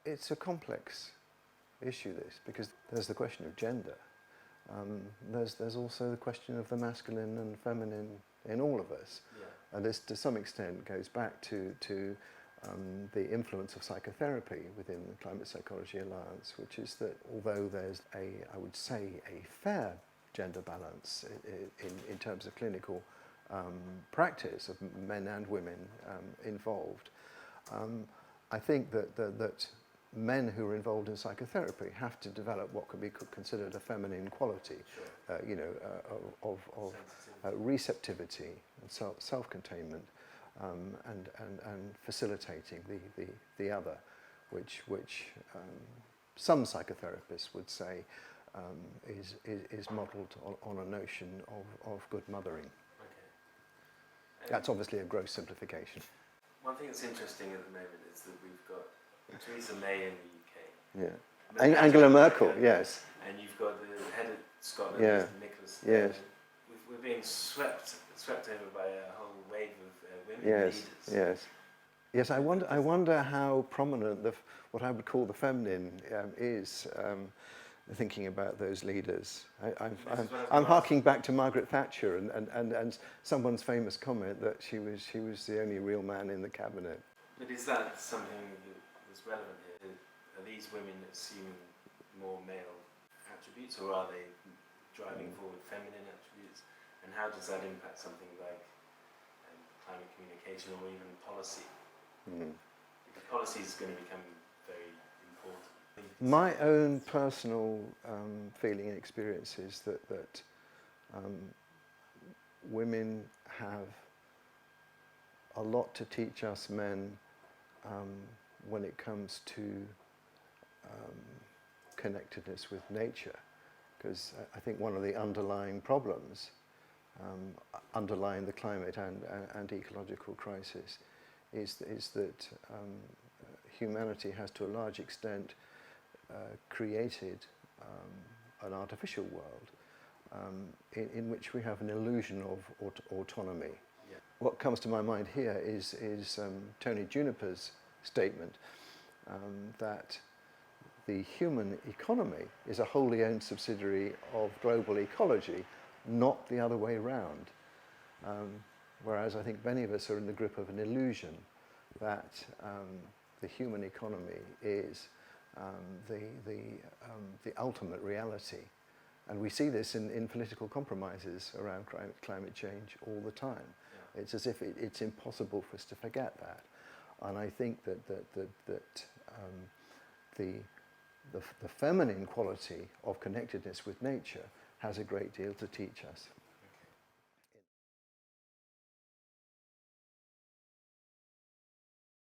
it's a complex issue, this, because there's the question of gender. There's also the question of the masculine and feminine in all of us. Yeah. And this, to some extent, goes back to the influence of psychotherapy within the Climate Psychology Alliance, which is that although there's I would say, a fair gender balance in terms of clinical practice of men and women involved, I think that men who are involved in psychotherapy have to develop what could be considered a feminine quality, of receptivity and self-containment, and facilitating the other, which some psychotherapists would say is modelled on a notion of good mothering. Okay. That's obviously a gross simplification. One thing that's interesting at the moment is that we've got Theresa May in the UK. Yeah. Angela Merkel, yes. And you've got the head of Scotland, Nicholas. Yes. We're being swept over by a whole wave of women leaders. Yes. I wonder how prominent what I would call the feminine is. Thinking about those leaders, I'm harking back to Margaret Thatcher and someone's famous comment that she was the only real man in the cabinet. But is that something that's relevant here? Are these women assuming more male attributes, or are they driving forward feminine attributes? And how does that impact something like climate communication or even policy? Because policy is going to become very important. My own personal feeling and experience is that women have a lot to teach us men when it comes to connectedness with nature, because I think one of the underlying problems underlying the climate and ecological crisis is that humanity has to a large extent created an artificial world in which we have an illusion of autonomy. Yeah. What comes to my mind here is Tony Juniper's statement that the human economy is a wholly owned subsidiary of global ecology, not the other way around. Whereas I think many of us are in the grip of an illusion that the human economy is the ultimate reality. And we see this in political compromises around climate change all the time. Yeah. It's as if it's impossible for us to forget that. And I think that the feminine quality of connectedness with nature has a great deal to teach us.